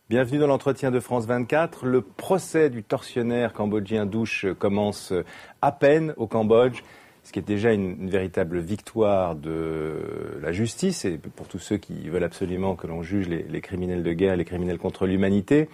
Bienvenue dans l'entretien de France 24. Le procès du tortionnaire cambodgien Douche commence à peine au Cambodge, ce qui est déjà une véritable victoire de la justice et pour tous ceux qui veulent absolument que l'on juge les criminels de guerre, les criminels contre l'humanité,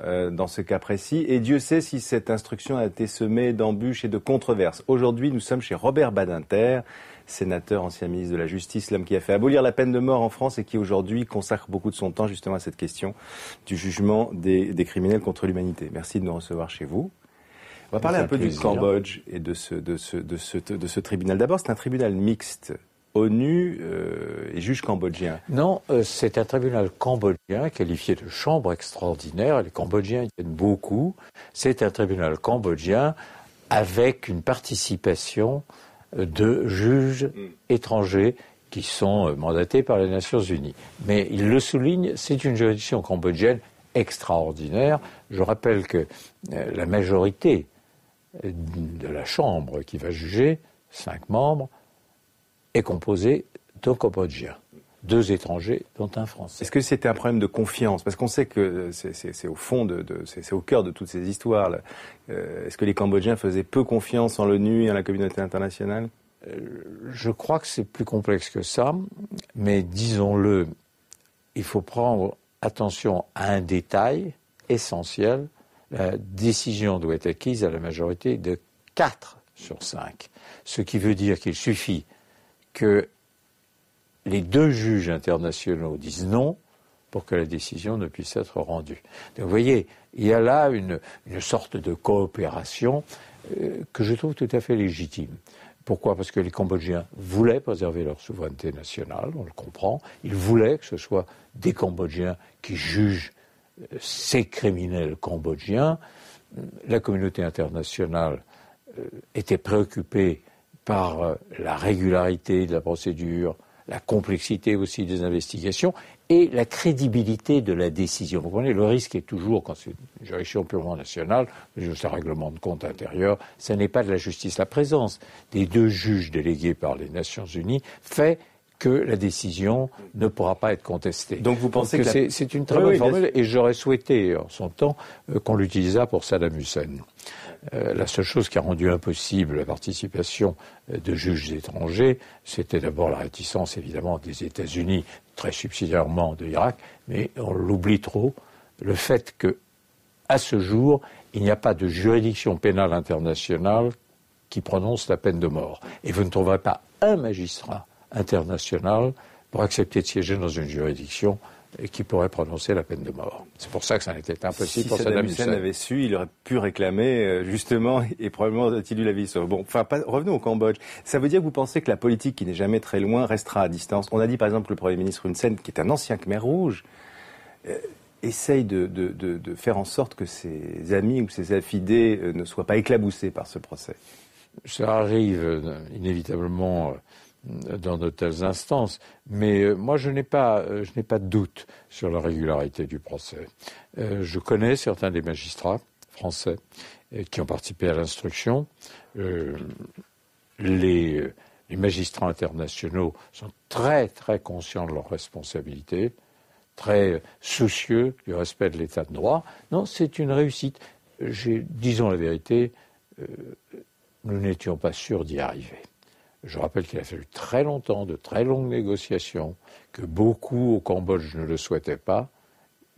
dans ce cas précis. Et Dieu sait si cette instruction a été semée d'embûches et de controverses. Aujourd'hui, nous sommes chez Robert Badinter, sénateur, ancien ministre de la Justice, l'homme qui a fait abolir la peine de mort en France et qui aujourd'hui consacre beaucoup de son temps justement à cette question du jugement des criminels contre l'humanité. Merci de nous recevoir chez vous. On va parler un peu du Cambodge et de ce tribunal. D'abord, c'est un tribunal mixte, ONU et juges cambodgiens. Non, c'est un tribunal cambodgien qualifié de chambre extraordinaire. Les Cambodgiens y tiennent beaucoup. C'est un tribunal cambodgien avec une participation de juges étrangers qui sont mandatés par les Nations Unies. Mais il le souligne, c'est une juridiction cambodgienne extraordinaire. Je rappelle que la majorité de la Chambre qui va juger, 5 membres, est composée de Cambodgiens. 2 étrangers, dont un Français. Est-ce que c'était un problème de confiance? Parce qu'on sait que c'est au fond, c'est au cœur de toutes ces histoires. Est-ce que les Cambodgiens faisaient peu confiance en l'ONU et en la communauté internationale? Je crois que c'est plus complexe que ça, mais disons-le, il faut prendre attention à un détail essentiel. La décision doit être acquise à la majorité de 4 sur 5. Ce qui veut dire qu'il suffit que les 2 juges internationaux disent non pour que la décision ne puisse être rendue. Donc vous voyez, il y a là une sorte de coopération que je trouve tout à fait légitime. Pourquoi? Parce que les Cambodgiens voulaient préserver leur souveraineté nationale, on le comprend. Ils voulaient que ce soit des Cambodgiens qui jugent ces criminels cambodgiens. La communauté internationale était préoccupée par la régularité de la procédure, la complexité aussi des investigations et la crédibilité de la décision. Vous comprenez, le risque est toujours, quand c'est une juridiction purement nationale, juste un règlement de compte intérieur, ce n'est pas de la justice. La présence des 2 juges délégués par les Nations Unies fait que la décision ne pourra pas être contestée. Donc vous pensez que c'est une très bonne formule et j'aurais souhaité en son temps qu'on l'utilisât pour Saddam Hussein. La seule chose qui a rendu impossible la participation de juges étrangers, c'était d'abord la réticence évidemment des États-Unis, très subsidiairement de l'Irak, mais on l'oublie trop, le fait que, à ce jour, il n'y a pas de juridiction pénale internationale qui prononce la peine de mort. Et vous ne trouverez pas un magistrat international pour accepter de siéger dans une juridiction qui pourrait prononcer la peine de mort. C'est pour ça que ça n'était impossible pour Saddam Hussein. Si Saddam Hussein avait su, il aurait pu réclamer, justement, et probablement aurait-il eu la vie sauve. Bon, revenons au Cambodge. Ça veut dire que vous pensez que la politique, qui n'est jamais très loin, restera à distance. On a dit, par exemple, que le Premier ministre Hun Sen, qui est un ancien Khmer rouge, essaye de faire en sorte que ses amis ou ses affidés ne soient pas éclaboussés par ce procès. Ça arrive inévitablement dans de telles instances, mais moi je n'ai pas de doute sur la régularité du procès. Je connais certains des magistrats français qui ont participé à l'instruction. Les magistrats internationaux sont très très conscients de leurs responsabilités, très soucieux du respect de l'état de droit. Non, c'est une réussite. Disons la vérité, nous n'étions pas sûrs d'y arriver. Je rappelle qu'il a fallu très longtemps, de très longues négociations, que beaucoup au Cambodge ne le souhaitaient pas,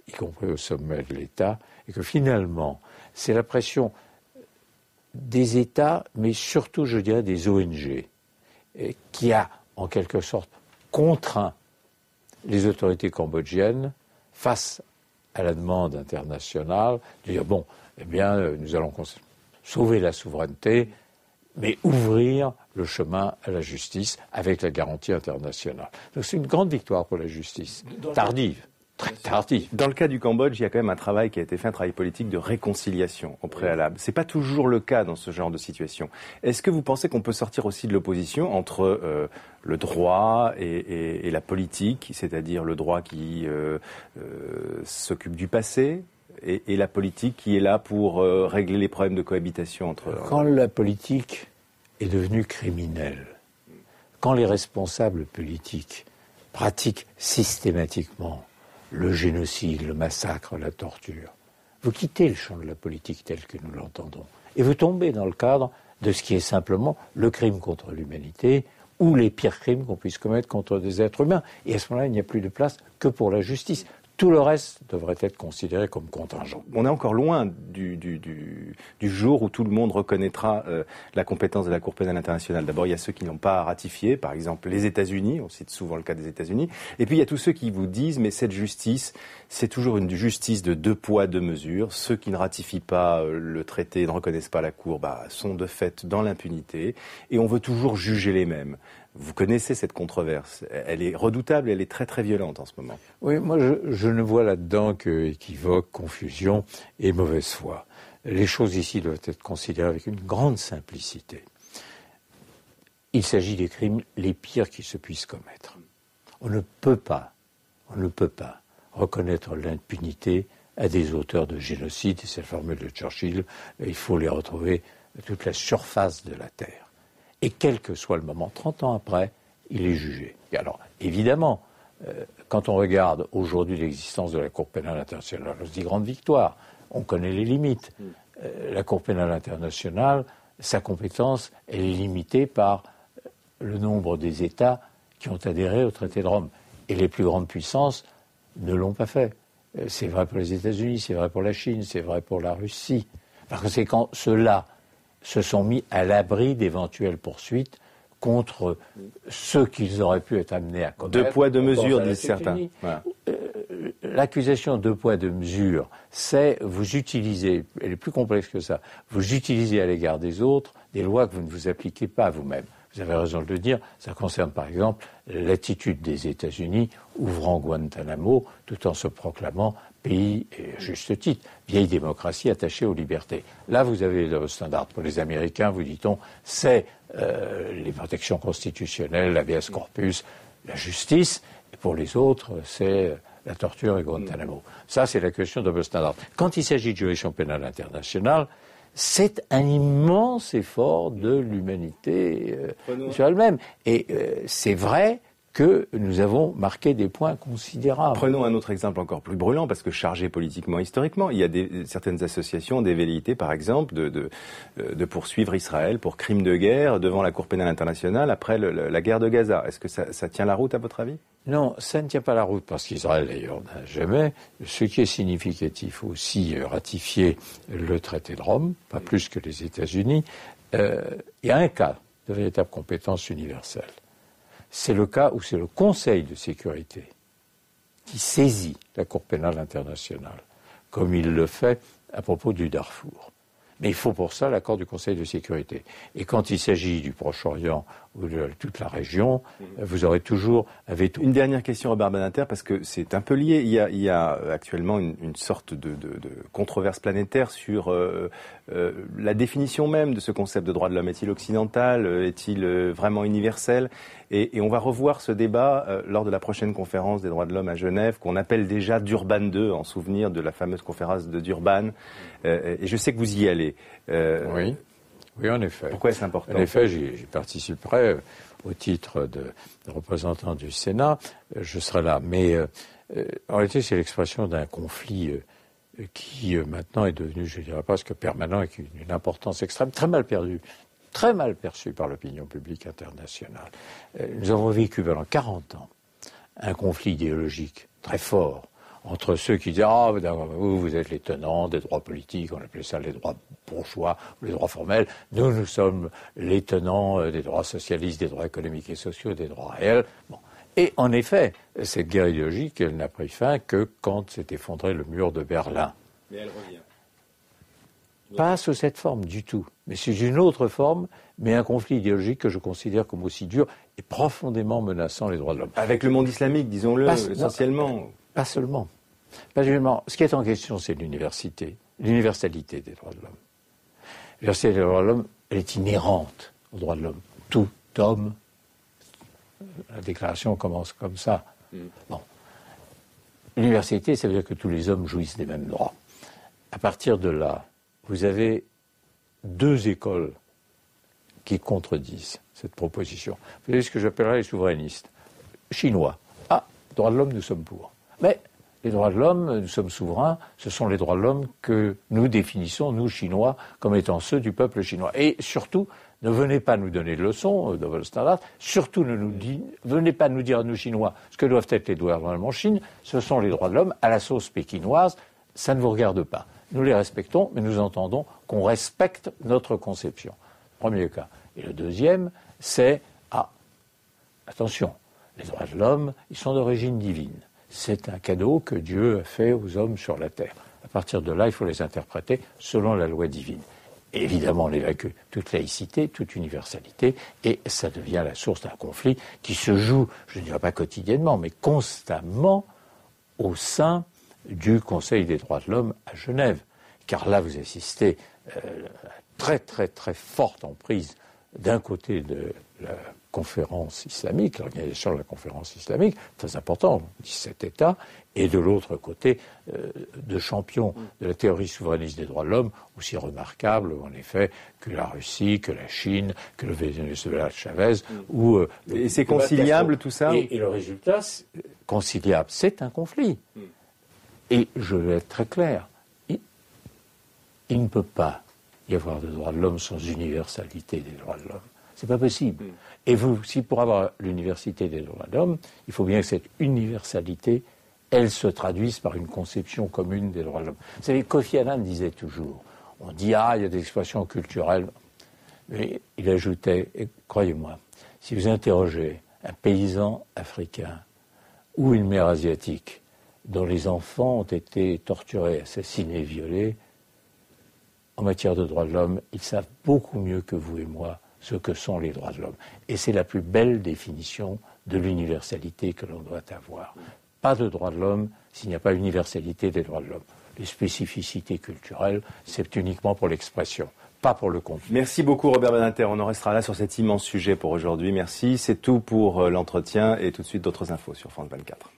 y compris au sommet de l'État, et que finalement, c'est la pression des États, mais surtout, je dirais, des ONG, qui a, en quelque sorte, contraint les autorités cambodgiennes face à la demande internationale, de dire, bon, eh bien, nous allons sauver la souveraineté, mais ouvrir le chemin à la justice avec la garantie internationale. Donc c'est une grande victoire pour la justice. Tardive, très tardive. Dans le cas du Cambodge, il y a quand même un travail qui a été fait, un travail politique de réconciliation au préalable. C'est pas toujours le cas dans ce genre de situation. Est-ce que vous pensez qu'on peut sortir aussi de l'opposition entre le droit et la politique, c'est-à-dire le droit qui s'occupe du passé et la politique qui est là pour régler les problèmes de cohabitation entre... Quand la politique est devenue criminelle, quand les responsables politiques pratiquent systématiquement le génocide, le massacre, la torture. Vous quittez le champ de la politique tel que nous l'entendons et vous tombez dans le cadre de ce qui est simplement le crime contre l'humanité ou les pires crimes qu'on puisse commettre contre des êtres humains. Et à ce moment-là, il n'y a plus de place que pour la justice. Tout le reste devrait être considéré comme contingent. On est encore loin du jour où tout le monde reconnaîtra la compétence de la Cour pénale internationale. D'abord, il y a ceux qui n'ont pas ratifié, par exemple les États-Unis, on cite souvent le cas des États-Unis. Et puis il y a tous ceux qui vous disent, mais cette justice, c'est toujours une justice de 2 poids, 2 mesures. Ceux qui ne ratifient pas le traité, ne reconnaissent pas la Cour, sont de fait dans l'impunité. Et on veut toujours juger les mêmes. Vous connaissez cette controverse. Elle est redoutable, elle est très très violente en ce moment. Oui, moi je ne vois là-dedans que équivoque, confusion et mauvaise foi. Les choses ici doivent être considérées avec une grande simplicité. Il s'agit des crimes les pires qui se puissent commettre. On ne peut pas reconnaître l'impunité à des auteurs de génocide, et c'est la formule de Churchill, il faut les retrouver à toute la surface de la terre. Et quel que soit le moment, 30 ans après, il est jugé. Et alors, évidemment, quand on regarde aujourd'hui l'existence de la Cour pénale internationale, on se dit grande victoire, on connaît les limites. La Cour pénale internationale, sa compétence, elle est limitée par le nombre des États qui ont adhéré au traité de Rome. Et les plus grandes puissances ne l'ont pas fait. C'est vrai pour les États-Unis, c'est vrai pour la Chine, c'est vrai pour la Russie. Par conséquent, ceux-là se sont mis à l'abri d'éventuelles poursuites contre ceux qu'ils auraient pu être amenés à commettre. 2 poids, 2 mesures, disent certains. Voilà. L'accusation 2 poids, 2 mesures, c'est vous utilisez, elle est plus complexe que ça, vous utilisez à l'égard des autres des lois que vous ne vous appliquez pas à vous-même. Vous avez raison de le dire, ça concerne par exemple l'attitude des États-Unis ouvrant Guantanamo tout en se proclamant pays, et à juste titre, vieille démocratie attachée aux libertés. Là, vous avez le standard. Pour les Américains, vous dit-on, c'est les protections constitutionnelles, l'habeas corpus, la justice. Et pour les autres, c'est la torture et Guantanamo. Ça, c'est la question double standard. Quand il s'agit de juridiction pénale internationale, c'est un immense effort de l'humanité sur elle-même. Et c'est vrai que nous avons marqué des points considérables. Prenons un autre exemple encore plus brûlant, parce que chargé politiquement, historiquement, il y a certaines associations, des velléités, par exemple, de poursuivre Israël pour crimes de guerre devant la Cour pénale internationale après la guerre de Gaza. Est-ce que ça tient la route, à votre avis ? Non, ça ne tient pas la route, parce qu'Israël, d'ailleurs, n'a jamais, ce qui est significatif aussi, ratifié le traité de Rome, pas plus que les États-Unis. Il y a un cas de véritable compétence universelle. C'est le cas où c'est le Conseil de sécurité qui saisit la Cour pénale internationale, comme il le fait à propos du Darfour. Mais il faut pour ça l'accord du Conseil de sécurité. Et quand il s'agit du Proche-Orient ou de toute la région, vous aurez toujours un veto. Une dernière question, Robert Badinter, parce que c'est un peu lié. Il y a actuellement une sorte de controverse planétaire sur la définition même de ce concept de droit de l'homme. Est-il occidental ? Est-il vraiment universel ? Et on va revoir ce débat lors de la prochaine conférence des droits de l'homme à Genève, qu'on appelle déjà Durban II, en souvenir de la fameuse conférence de Durban. Et je sais que vous y allez. Oui, en effet. Pourquoi est-ce important ? En effet, j'y participerai au titre de représentant du Sénat. Je serai là. Mais en réalité, c'est l'expression d'un conflit qui maintenant est devenu, je dirais presque permanent, avec une importance extrême, très mal perçue par l'opinion publique internationale. Nous avons vécu pendant 40 ans un conflit idéologique très fort entre ceux qui disaient « Ah, vous êtes les tenants des droits politiques, on appelait ça les droits bourgeois ou les droits formels. Nous sommes les tenants des droits socialistes, des droits économiques et sociaux, des droits réels. » Bon. Et en effet, cette guerre idéologique, elle n'a pris fin que quand s'est effondré le mur de Berlin. Mais elle revient. Pas sous cette forme du tout, mais sous une autre forme, mais un conflit idéologique que je considère comme aussi dur et profondément menaçant les droits de l'homme. Avec le monde islamique, disons-le, essentiellement. Pas seulement. Ce qui est en question, c'est l'universalité, l'universalité des droits de l'homme. L'universalité des droits de l'homme, elle est inhérente aux droits de l'homme. Tout homme, la déclaration commence comme ça. Bon. L'universalité, ça veut dire que tous les hommes jouissent des mêmes droits. À partir de là, vous avez 2 écoles qui contredisent cette proposition. Vous avez ce que j'appellerais les souverainistes chinois. Ah, droits de l'homme, nous sommes pour. Mais les droits de l'homme, nous sommes souverains, ce sont les droits de l'homme que nous définissons, nous Chinois, comme étant ceux du peuple chinois. Et surtout, ne venez pas nous donner de leçons, double standard, surtout venez pas nous dire, nous Chinois, ce que doivent être les droits de l'homme en Chine, ce sont les droits de l'homme à la sauce pékinoise, ça ne vous regarde pas. Nous les respectons, mais nous entendons qu'on respecte notre conception. Premier cas. Et le deuxième, c'est, attention, les droits de l'homme, ils sont d'origine divine. C'est un cadeau que Dieu a fait aux hommes sur la terre. À partir de là, il faut les interpréter selon la loi divine. Et évidemment, on évacue toute laïcité, toute universalité, et ça devient la source d'un conflit qui se joue, je ne dirais pas quotidiennement, mais constamment au sein du Conseil des droits de l'homme à Genève. Car là, vous assistez à très très très forte emprise d'un côté de la conférence islamique, l'organisation de la conférence islamique, très important, 17 États, et de l'autre côté, de champions de la théorie souverainiste des droits de l'homme, aussi remarquables, en effet, que la Russie, que la Chine, que le Venezuela de Chavez. Et c'est conciliable tout ça? Et le résultat, conciliable, c'est un conflit. Et je vais être très clair, il ne peut pas y avoir de droits de l'homme sans universalité des droits de l'homme. C'est pas possible. Et si pour avoir l'universalité des droits de l'homme, il faut bien que cette universalité, elle se traduise par une conception commune des droits de l'homme. Vous savez, Kofi Annan disait toujours, on dit, il y a des expressions culturelles, mais il ajoutait, et croyez-moi, si vous interrogez un paysan africain ou une mère asiatique dont les enfants ont été torturés, assassinés, violés, en matière de droits de l'homme, ils savent beaucoup mieux que vous et moi ce que sont les droits de l'homme. Et c'est la plus belle définition de l'universalité que l'on doit avoir. Pas de droits de l'homme s'il n'y a pas universalité des droits de l'homme. Les spécificités culturelles, c'est uniquement pour l'expression, pas pour le contenu. Merci beaucoup Robert Badinter, on en restera là sur cet immense sujet pour aujourd'hui. Merci, c'est tout pour l'entretien et tout de suite d'autres infos sur France 24.